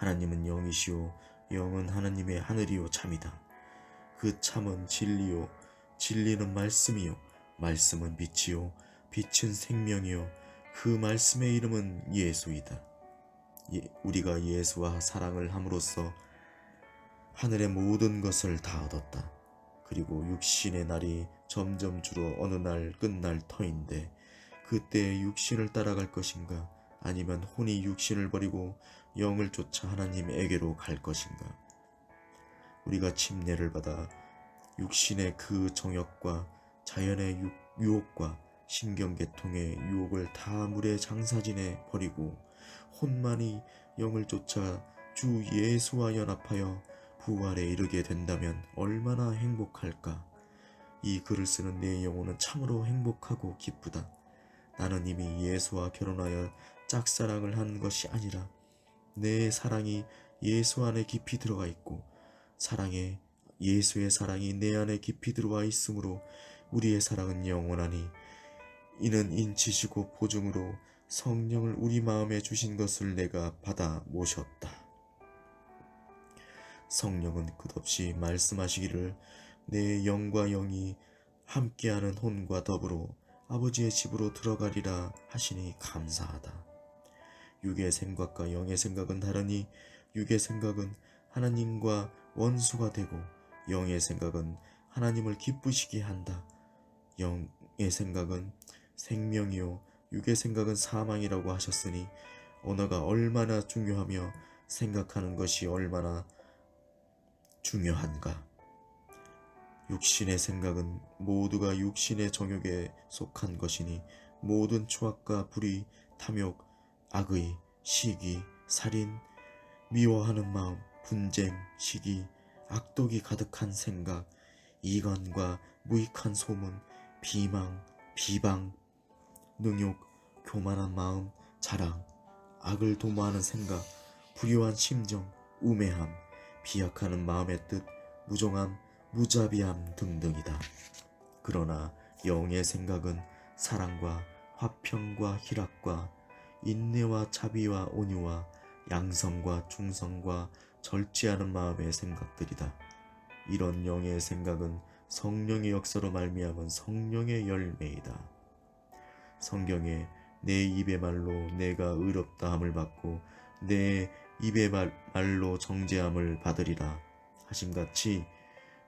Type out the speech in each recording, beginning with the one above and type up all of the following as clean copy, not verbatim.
하나님은 영이시오 영은 하나님의 하늘이요 참이다. 그 참은 진리요 진리는 말씀이요 말씀은 빛이요 빛은 생명이요 그 말씀의 이름은 예수이다. 우리가 예수와 사랑을 함으로써 하늘의 모든 것을 다 얻었다. 그리고 육신의 날이 점점 줄어 어느 날 끝날 터인데 그때 육신을 따라갈 것인가 아니면 혼이 육신을 버리고 영을 쫓아 하나님에게로 갈 것인가. 우리가 침례를 받아 육신의 그 정욕과 자연의 유혹과 신경계통의 유혹을 다 물에 장사진해 버리고 혼만이 영을 쫓아 주 예수와 연합하여 부활에 이르게 된다면 얼마나 행복할까. 이 글을 쓰는 내 영혼은 참으로 행복하고 기쁘다. 나는 이미 예수와 결혼하여 짝사랑을 한 것이 아니라 내 사랑이 예수 안에 깊이 들어가 있고 예수의 사랑이 내 안에 깊이 들어와 있으므로 우리의 사랑은 영원하니 이는 인치시고 보증으로 성령을 우리 마음에 주신 것을 내가 받아 모셨다. 성령은 끝없이 말씀하시기를 내 영과 영이 함께하는 혼과 더불어 아버지의 집으로 들어가리라 하시니 감사하다. 육의 생각과 영의 생각은 다르니 육의 생각은 하나님과 원수가 되고 영의 생각은 하나님을 기쁘시게 한다. 영의 생각은 생명이요 육의 생각은 사망이라고 하셨으니 언어가 얼마나 중요하며 생각하는 것이 얼마나 중요한가. 육신의 생각은 모두가 육신의 정욕에 속한 것이니 모든 추악과 불의, 탐욕, 악의, 시기, 살인, 미워하는 마음, 분쟁, 시기, 악독이 가득한 생각, 이간과 무익한 소문, 비망, 비방, 능욕, 교만한 마음, 자랑, 악을 도모하는 생각, 불효한 심정, 우매함, 비약하는 마음의 뜻, 무정함, 무자비함 등등이다. 그러나 영의 생각은 사랑과 화평과 희락과 인내와 자비와 온유와 양성과 충성과 절제하는 마음의 생각들이다. 이런 영의 생각은 성령의 역사로 말미암은 성령의 열매이다. 성경에 내 입의 말로 내가 의롭다 함을 받고 내 입의 말로 정죄함을 받으리라 하심같이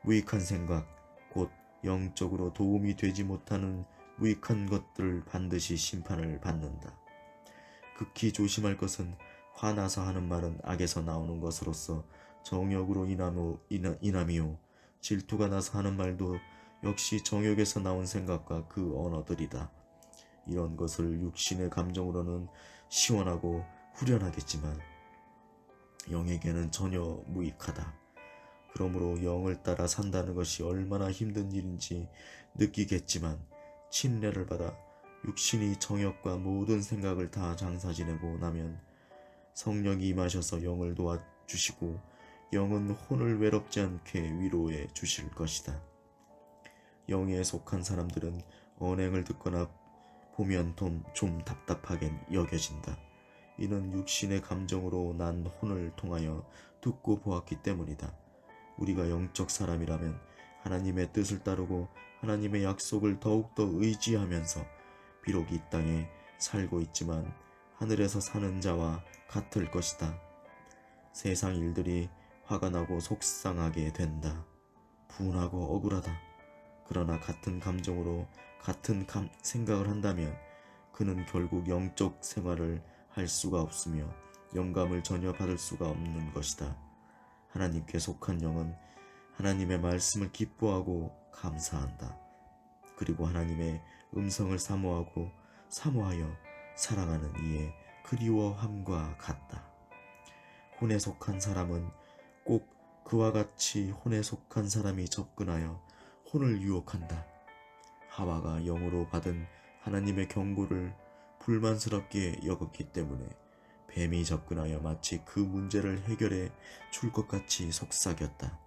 무익한 생각 곧 영적으로 도움이 되지 못하는 무익한 것들을 반드시 심판을 받는다. 극히 조심할 것은 화나서 하는 말은 악에서 나오는 것으로서 정욕으로 인함이요 질투가 나서 하는 말도 역시 정욕에서 나온 생각과 그 언어들이다. 이런 것을 육신의 감정으로는 시원하고 후련하겠지만 영에게는 전혀 무익하다. 그러므로 영을 따라 산다는 것이 얼마나 힘든 일인지 느끼겠지만 침례를 받아 육신이 정욕과 모든 생각을 다 장사지내고 나면 성령이 임하셔서 영을 도와주시고 영은 혼을 외롭지 않게 위로해 주실 것이다. 영에 속한 사람들은 언행을 듣거나 보면 좀 답답하게 여겨진다. 이는 육신의 감정으로 난 혼을 통하여 듣고 보았기 때문이다. 우리가 영적 사람이라면 하나님의 뜻을 따르고 하나님의 약속을 더욱더 의지하면서 비록 이 땅에 살고 있지만 하늘에서 사는 자와 같을 것이다. 세상 일들이 화가 나고 속상하게 된다. 분하고 억울하다. 그러나 같은 감정으로 같은 생각을 한다면 그는 결국 영적 생활을 할 수가 없으며 영감을 전혀 받을 수가 없는 것이다. 하나님께 속한 영은 하나님의 말씀을 기뻐하고 감사한다. 그리고 하나님의 음성을 사모하여 사랑하는 이의 그리워함과 같다. 혼에 속한 사람은 꼭 그와 같이 혼에 속한 사람이 접근하여 혼을 유혹한다. 하와가 영으로 받은 하나님의 경고를 불만스럽게 여겼기 때문에 뱀이 접근하여 마치 그 문제를 해결해 줄 것 같이 속삭였다.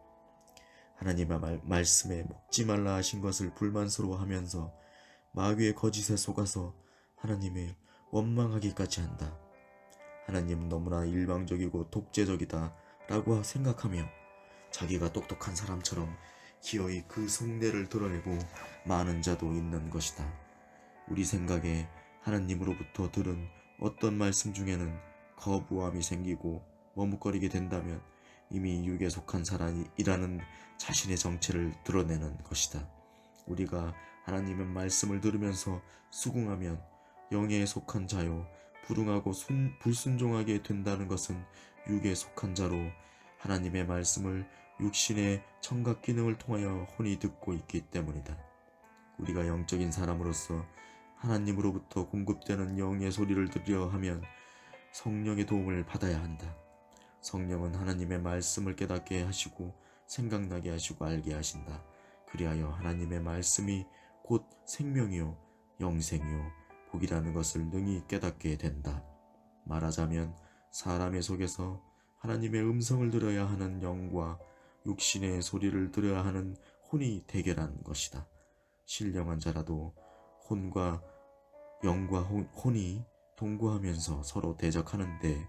하나님의 말씀에 먹지 말라 하신 것을 불만스러워하면서 마귀의 거짓에 속아서 하나님을 원망하기까지 한다. 하나님 너무나 일방적이고 독재적이다 라고 생각하며 자기가 똑똑한 사람처럼 기어이 그 속내를 드러내고 많은 자도 있는 것이다. 우리 생각에 하나님으로부터 들은 어떤 말씀 중에는 거부함이 생기고 머뭇거리게 된다면 이미 육에 속한 사람이라는 자신의 정체를 드러내는 것이다. 우리가 하나님의 말씀을 들으면서 수긍하면 영에 속한 자요 불응하고 불순종하게 된다는 것은 육에 속한 자로 하나님의 말씀을 육신의 청각 기능을 통하여 혼이 듣고 있기 때문이다. 우리가 영적인 사람으로서 하나님으로부터 공급되는 영의 소리를 들으려 하면 성령의 도움을 받아야 한다. 성령은 하나님의 말씀을 깨닫게 하시고 생각나게 하시고 알게 하신다. 그리하여 하나님의 말씀이 곧 생명이요 영생이요 복이라는 것을 능히 깨닫게 된다. 말하자면 사람의 속에서 하나님의 음성을 들어야 하는 영과 육신의 소리를 들어야 하는 혼이 대결한 것이다. 신령한 자라도 혼과 영과 혼이 동거하면서 서로 대적하는데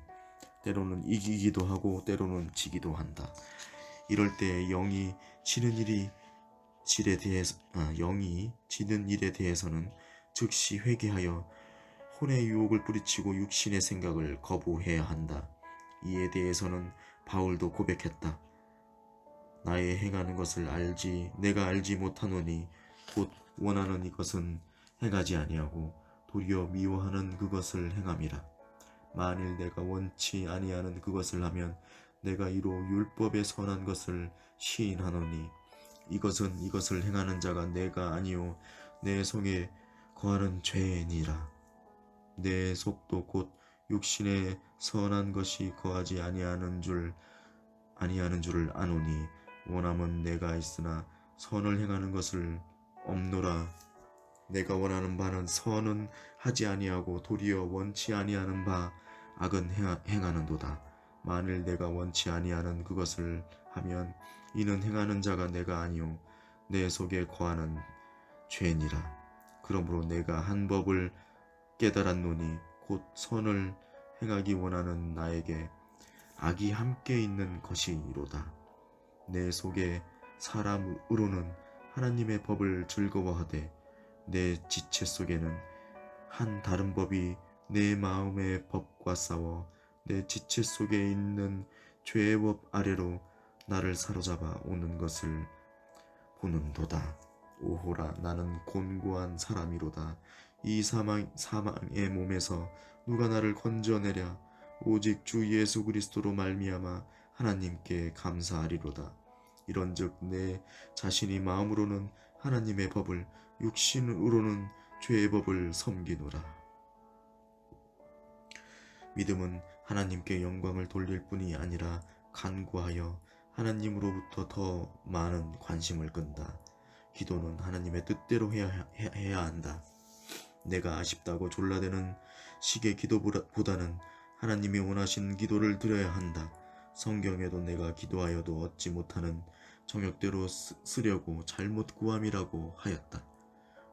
때로는 이기기도 하고 때로는 지기도 한다. 이럴 때 영이 지는 일에 대해서는 즉시 회개하여 혼의 유혹을 뿌리치고 육신의 생각을 거부해야 한다. 이에 대해서는 바울도 고백했다. 나의 행하는 것을 내가 알지 못하노니 곧 원하는 이것은 행하지 아니하고 도리어 미워하는 그것을 행함이라. 만일 내가 원치 아니하는 그것을 하면 내가 이로 율법의 선한 것을 시인하노니 이것을 행하는 자가 내가 아니요 내 속에 거하는 죄니라. 내 속도 곧 육신의 선한 것이 거하지 아니하는 줄을 아노니 원함은 내가 있으나 선을 행하는 것을 없노라. 내가 원하는 바는 선은 하지 아니하고 도리어 원치 아니하는 바 악은 행하는도다. 만일 내가 원치 아니하는 그것을 하면 이는 행하는 자가 내가 아니요 내 속에 거하는 죄니라. 그러므로 내가 한 법을 깨달았노니 곧 선을 행하기 원하는 나에게 악이 함께 있는 것이로다. 내 속에 사람으로는 하나님의 법을 즐거워하되 내 지체 속에는 한 다른 법이 내 마음의 법과 싸워 내 지체 속에 있는 죄의 법 아래로 나를 사로잡아 오는 것을 보는도다. 오호라 나는 곤고한 사람이로다. 이 사망의 몸에서 누가 나를 건져내랴. 오직 주 예수 그리스도로 말미암아 하나님께 감사하리로다. 이런즉 내 자신이 마음으로는 하나님의 법을 육신으로는 죄의 법을 섬기노라. 믿음은 하나님께 영광을 돌릴 뿐이 아니라 간구하여 하나님으로부터 더 많은 관심을 끈다. 기도는 하나님의 뜻대로 해야 한다. 내가 아쉽다고 졸라대는 식의 기도보다는 하나님이 원하신 기도를 드려야 한다. 성경에도 내가 기도하여도 얻지 못하는 정욕대로 쓰려고 잘못 구함이라고 하였다.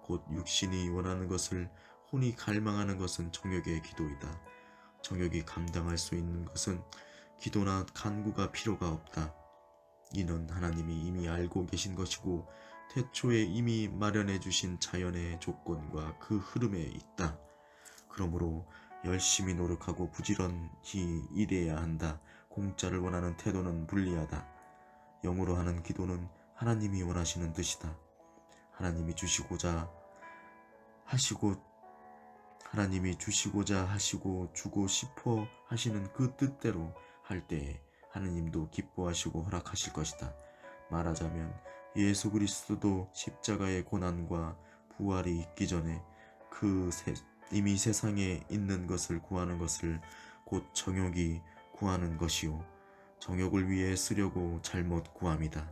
곧 육신이 원하는 것을 혼이 갈망하는 것은 정욕의 기도이다. 정욕이 감당할 수 있는 것은 기도나 간구가 필요가 없다. 이는 하나님이 이미 알고 계신 것이고 태초에 이미 마련해 주신 자연의 조건과 그 흐름에 있다. 그러므로 열심히 노력하고 부지런히 일해야 한다. 공짜를 원하는 태도는 불리하다. 영으로 하는 기도는 하나님이 원하시는 뜻이다. 하나님이 주시고자 하시고 주고 싶어 하시는 그 뜻대로 할 때에 하나님도 기뻐하시고 허락하실 것이다. 말하자면 예수 그리스도도 십자가의 고난과 부활이 있기 전에 이미 세상에 있는 것을 구하는 것을 곧 정욕이 구하는 것이요 정욕을 위해 쓰려고 잘못 구함이다.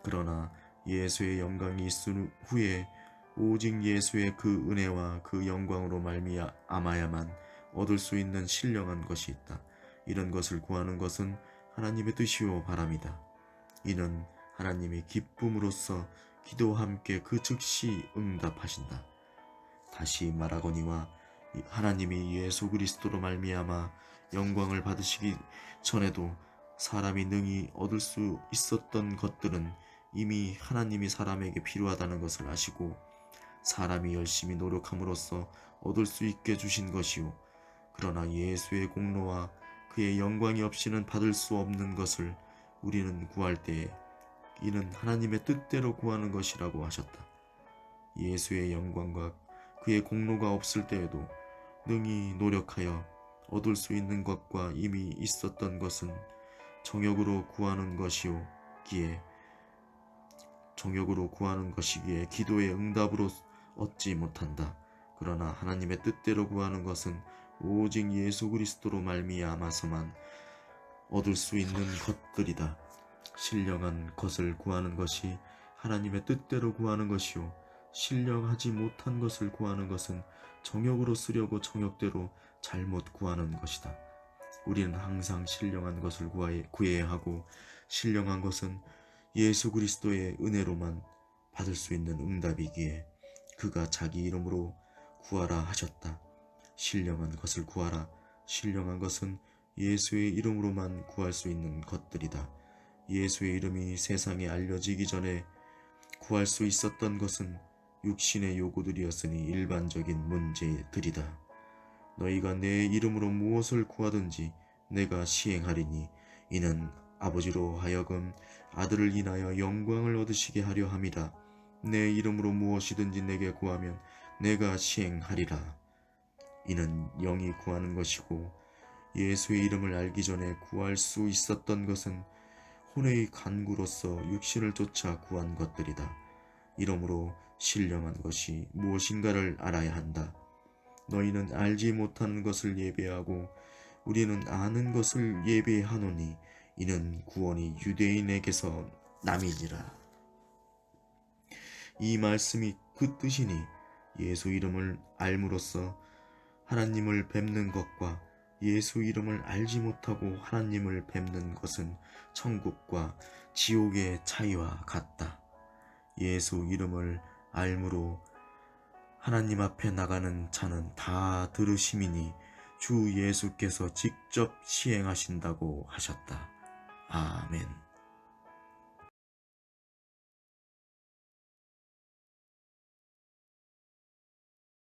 그러나 예수의 영광이 있은 후에 오직 예수의 그 은혜와 그 영광으로 말미암아야만 얻을 수 있는 신령한 것이 있다. 이런 것을 구하는 것은 하나님의 뜻이요 바람이다. 이는 하나님이 기쁨으로써 기도와 함께 그 즉시 응답하신다. 다시 말하거니와 하나님이 예수 그리스도로 말미암아 영광을 받으시기 전에도 사람이 능히 얻을 수 있었던 것들은 이미 하나님이 사람에게 필요하다는 것을 아시고 사람이 열심히 노력함으로써 얻을 수 있게 주신 것이요. 그러나 예수의 공로와 그의 영광이 없이는 받을 수 없는 것을 우리는 구할 때에 이는 하나님의 뜻대로 구하는 것이라고 하셨다. 예수의 영광과 그의 공로가 없을 때에도 능히 노력하여 얻을 수 있는 것과 이미 있었던 것은 정욕으로 구하는 것이기에 기도의 응답으로 얻지 못한다. 그러나 하나님의 뜻대로 구하는 것은 오직 예수 그리스도로 말미암아서만 얻을 수 있는 것들이다. 신령한 것을 구하는 것이 하나님의 뜻대로 구하는 것이요, 신령하지 못한 것을 구하는 것은 정욕으로 쓰려고 정욕대로 잘못 구하는 것이다. 우리는 항상 신령한 것을 구해야 하고, 신령한 것은 예수 그리스도의 은혜로만 받을 수 있는 응답이기에 그가 자기 이름으로 구하라 하셨다. 신령한 것을 구하라. 신령한 것은 예수의 이름으로만 구할 수 있는 것들이다. 예수의 이름이 세상에 알려지기 전에 구할 수 있었던 것은 육신의 요구들이었으니 일반적인 문제들이다. 너희가 내 이름으로 무엇을 구하든지 내가 시행하리니 이는 아버지로 하여금 아들을 인하여 영광을 얻으시게 하려 함이라. 내 이름으로 무엇이든지 내게 구하면 내가 시행하리라. 이는 영이 구하는 것이고 예수의 이름을 알기 전에 구할 수 있었던 것은 혼의 간구로서 육신을 쫓아 구한 것들이다. 이러므로 신령한 것이 무엇인가를 알아야 한다. 너희는 알지 못한 것을 예배하고 우리는 아는 것을 예배하노니 이는 구원이 유대인에게서 남이니라. 이 말씀이 그 뜻이니 예수 이름을 알므로써 하나님을 뵙는 것과 예수 이름을 알지 못하고 하나님을 뵙는 것은 천국과 지옥의 차이와 같다. 예수 이름을 알므로 하나님 앞에 나가는 자는 다 들으심이니 주 예수께서 직접 시행하신다고 하셨다. 아멘.